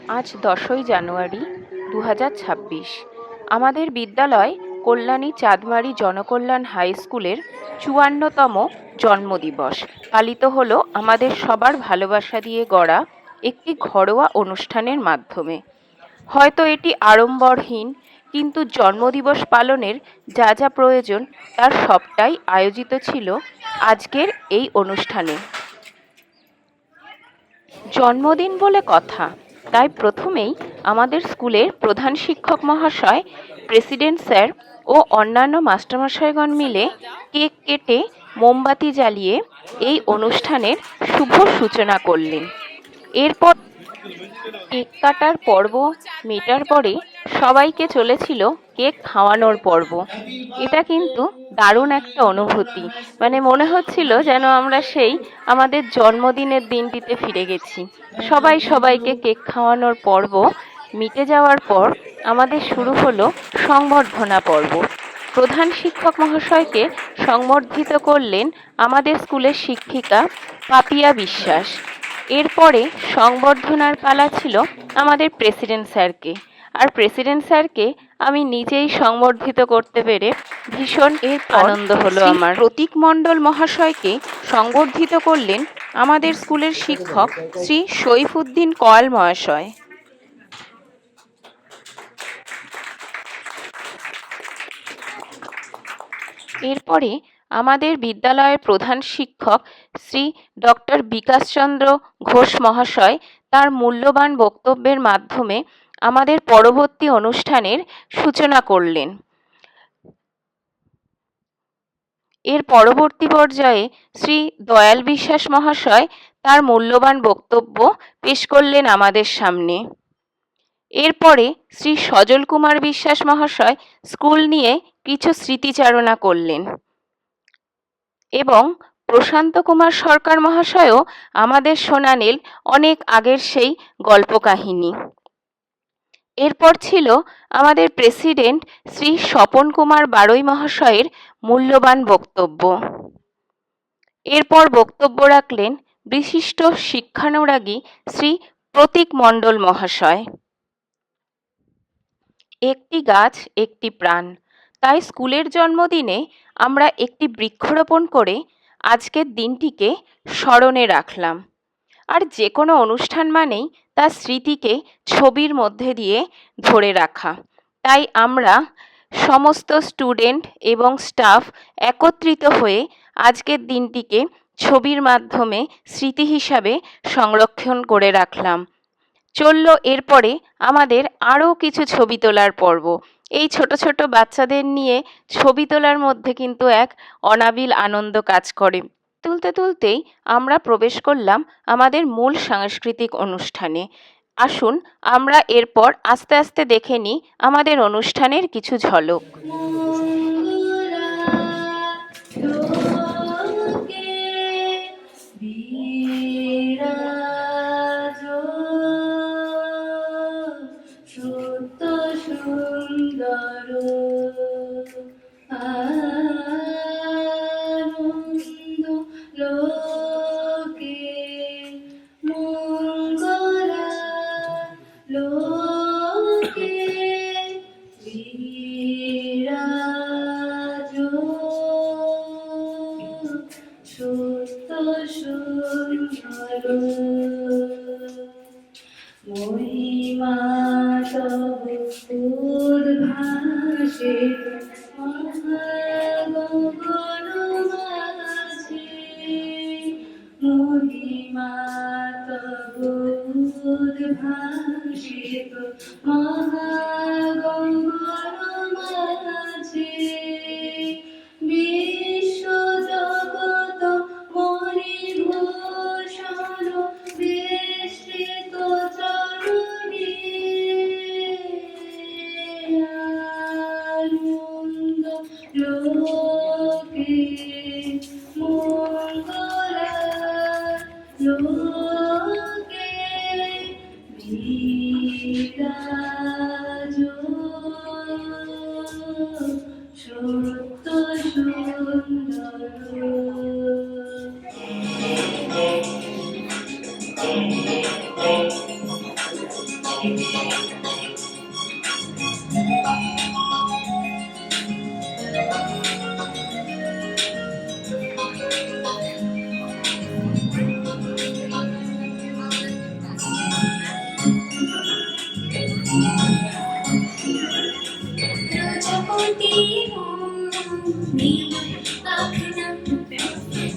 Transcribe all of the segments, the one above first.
আজ 10ই জানুয়ারি 2026। আমাদের বিদ্যালয় কল্যাণী চাঁদমারি জনকল্যাণ হাই স্কুলের 54তম জন্মদিবস পালিত হলো আমাদের সবার ভালোবাসা দিয়ে গড়া একটি ঘরোয়া অনুষ্ঠানের মাধ্যমে। হয়তো এটি আড়ম্বরহীন, কিন্তু জন্মদিবস পালনের যা যা প্রয়োজন তার সবটাই আয়োজিত ছিল আজকের এই অনুষ্ঠানে। জন্মদিন বলে কথা, তাই প্রথমেই আমাদের স্কুলের প্রধান শিক্ষক মহাশয়, প্রেসিডেন্ট স্যার ও অন্যান্য মাস্টারমশাইগণ মিলে কেক কেটে মোমবাতি জ্বালিয়ে এই অনুষ্ঠানের শুভ সূচনা করলেন। এরপর কেক কাটার পর্ব মেটার পরে সবাইকে চলেছিল কেক খাওয়ানোর পর্ব। এটা কিন্তু দারুণ একটা অনুভূতি, মনে হচ্ছিল যেন আমরা সেই আমাদের জন্মদিনের দিনটিতে ফিরে গেছি। সবাই সবাইকে কেক খাওয়ানোর পর্ব মিটে যাওয়ার পর আমাদের শুরু হলো সংবর্ধনা পর্ব। প্রধান শিক্ষক মহাশয়কে সংবর্ধিত করলেন আমাদের স্কুলের শিক্ষিকা পাপিয়া বিশ্বাস। এরপরে সংবর্ধনার পালা ছিল আমাদের প্রেসিডেন্ট স্যারকে, আর প্রেসিডেন্ট স্যারকে আমি নিজেই সংবর্ধিত করতে পেরে ভীষণ আনন্দ হলো আমার। প্রতীক মণ্ডল মহাশয়কে সংবর্ধিত করলেন আমাদের স্কুলের শিক্ষক শ্রী সইফুদ্দিন কয়াল মহাশয়। এরপরে আমাদের বিদ্যালয়ের প্রধান শিক্ষক শ্রী ডক্টর বিকাশচন্দ্র ঘোষ মহাশয় তার মূল্যবান বক্তব্যের মাধ্যমে আমাদের পরবর্তী অনুষ্ঠানের সূচনা করলেন। এর পরবর্তী পর্যায়ে শ্রী দয়াল বিশ্বাস মহাশয় তার মূল্যবান বক্তব্য পেশ করলেন আমাদের সামনে। এরপরে শ্রী সজল কুমার বিশ্বাস মহাশয় স্কুল নিয়ে কিছু স্মৃতিচারণা করলেন এবং প্রশান্ত কুমার সরকার মহাশয়ও আমাদের শোনালেন অনেক আগের সেই গল্প কাহিনী। এরপর ছিল আমাদের প্রেসিডেন্ট শ্রী স্বপন কুমার বারৈ মহাশয়ের মূল্যবান বক্তব্য। এরপর বক্তব্য রাখলেন বিশিষ্ট শিক্ষানুরাগী শ্রী প্রতীক মণ্ডল মহাশয়। একটি গাছ একটি প্রাণ, তাই স্কুলের জন্মদিনে আমরা একটি বৃক্ষরোপণ করে আজকের দিনটিকে স্মরণে রাখলাম। আর যে কোনো অনুষ্ঠান মানেই তার স্মৃতিকে ছবির মধ্যে দিয়ে ধরে রাখা, তাই আমরা সমস্ত স্টুডেন্ট এবং স্টাফ একত্রিত হয়ে আজকের দিনটিকে ছবির মাধ্যমে স্মৃতি হিসাবে সংরক্ষণ করে রাখলাম। চলল এরপরে আমাদের আরও কিছু ছবি তোলার পর্ব। এই ছোট ছোট বাচ্চাদের নিয়ে ছবি তোলার মধ্যে কিন্তু এক অনাবিল আনন্দ কাজ করে। তুলতে তুলতেই আমরা প্রবেশ করলাম আমাদের মূল সাংস্কৃতিক অনুষ্ঠানে। আসুন আমরা এরপর আস্তে আস্তে দেখে নিই আমাদের অনুষ্ঠানের কিছু ঝলক। মহিমা তব উদ্ভাসিত মহাগগন মাঝে, মহিমা তব উদ্ভাসিত মহাগগন মাঝে, বিশ্ব জগৎ মণিভূষণ বেষ্টিত চরণে, আনন্দ লোকে মঙ্গলা লোকে বিরাজ সত্য সুন্দর। প্রজাপতি নীল পাখনা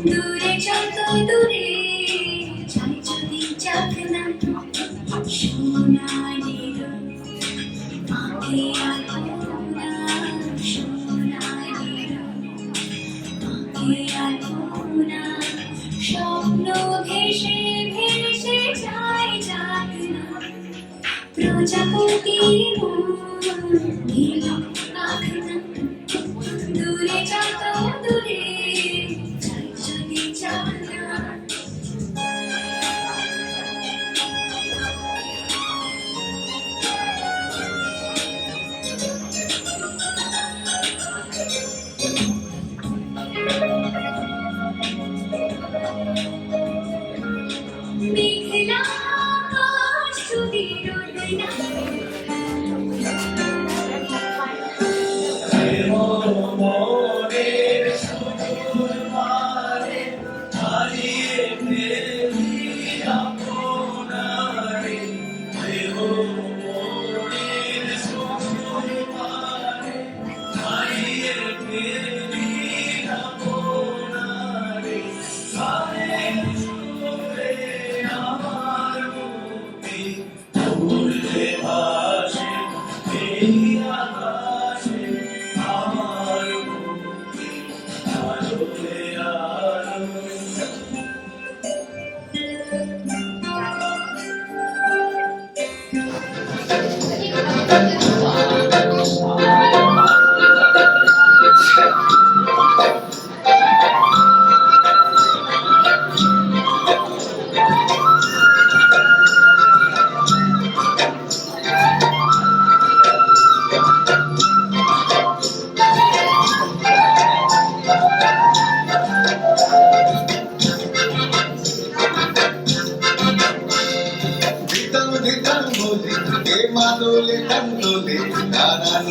দূরে যত দূরে যাই যদি যাক না সোনালি রঙ আঁকে আলপনা সোনালি রঙ আঁকে আলপনা স্বপ্ন ভেসে ভেসে যায় যাক না প্রজাপতি নীল পাখনা দূরে যত দূরে যাই যদি যাক না মেঘলা আকাশ যদি রোদ না মাদলে কান্দলে নানান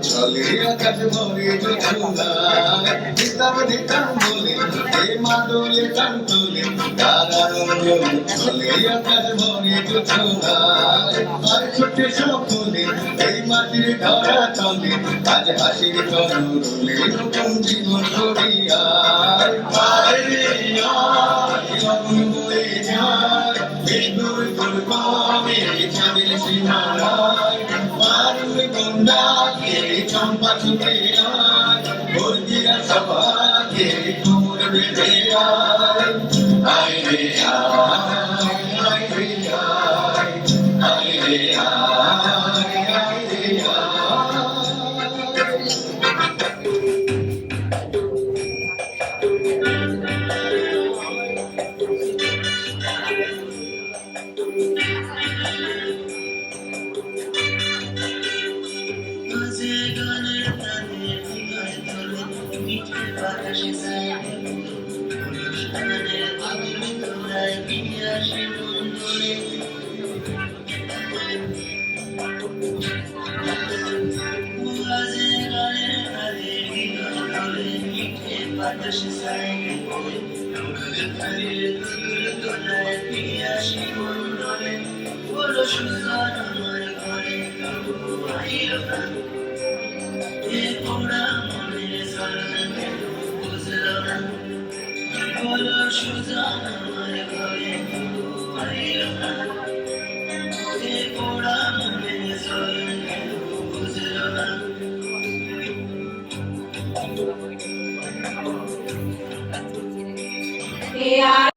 চলে আকাশ ভরে জোছনায় দিতাম দিতাম বলে এ মাদলে কান্দলে নানান চলে আকাশ ভরে জোছনায় আর ছোটে সকলে এই মাটির ধরা চলে আজ হাসির করুলে নতুন জীবন করিয়ায় লগন বয়ে যায় বিন্দুর দুর্গমে চাঁদের সীমানায় মারুর গন্ডাকে চম্পা ছুটে আয় বর্গিরা সভাকে কোমর বেঁধে আয় আয় রে আয় রে আয় আয় রে আয় রে আয়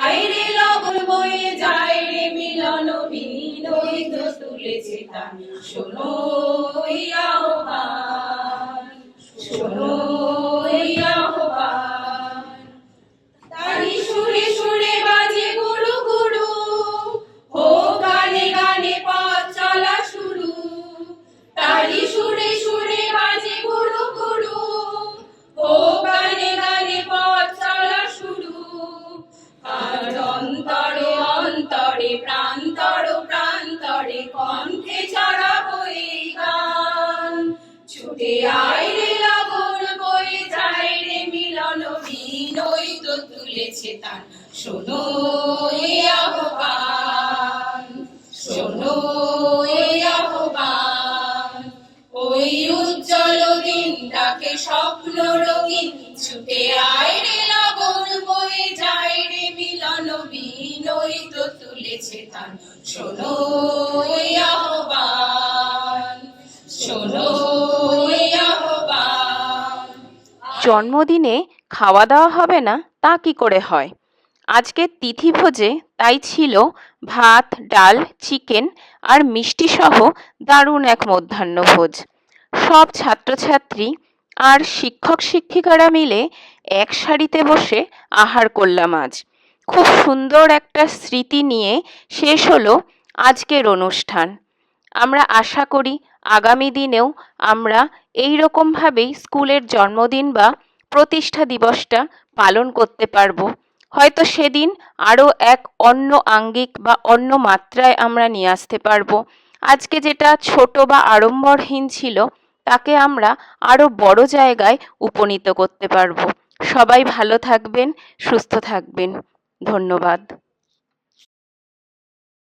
আইরে লগন বয়ে যায় রে মিলন বিনোদ তুলেছে তান শোনো আহ্বান শোনো আহ্বান তারি সুরে সুরে বাজে গুরু গুরু ও গানে গানে পথ চলা শুরু তারি সুরে সুরে বাজে গুরু গুরু ও গানে গানে পথ চলা শুরু আর অন্তরে অন্তরে প্রান্তরে প্রান্তরে কণ্ঠে শোনো এই আহ্বান, ওই উজ্জ্বল দিনটাকে স্বপ্ন রঙিন, ছুটে আয় রে লগন বয়ে যায় রে মিলন বিনয় তো তুলেছে তান। শোনো এই আহ্বান, শোনো এই আহ্বান। জন্মদিনে খাওয়া দাওয়া হবে না তা কি করে হয়? আজকের তিথিভোজে তাই ছিল ভাত, ডাল, চিকেন আর মিষ্টি সহ দারুণ এক মধ্যাহ্নভোজ। সব ছাত্রছাত্রী আর শিক্ষক শিক্ষিকারা মিলে এক সারিতে বসে আহার করলাম আজ। খুব সুন্দর একটা স্মৃতি নিয়ে শেষ হলো আজকের অনুষ্ঠান। আমরা আশা করি আগামী দিনেও আমরা এই রকমভাবেই স্কুলের জন্মদিন বা প্রতিষ্ঠা দিবসটা পালন করতে পারবো। হয়তো সেদিন আরও এক অন্য আঙ্গিক বা অন্য মাত্রায় আমরা নিয়ে আসতে পারবো। আজকে যেটা ছোট বা আড়ম্বরহীন ছিল তাকে আমরা আরও বড় জায়গায় উপনীত করতে পারবো। সবাই ভালো থাকবেন, সুস্থ থাকবেন। ধন্যবাদ।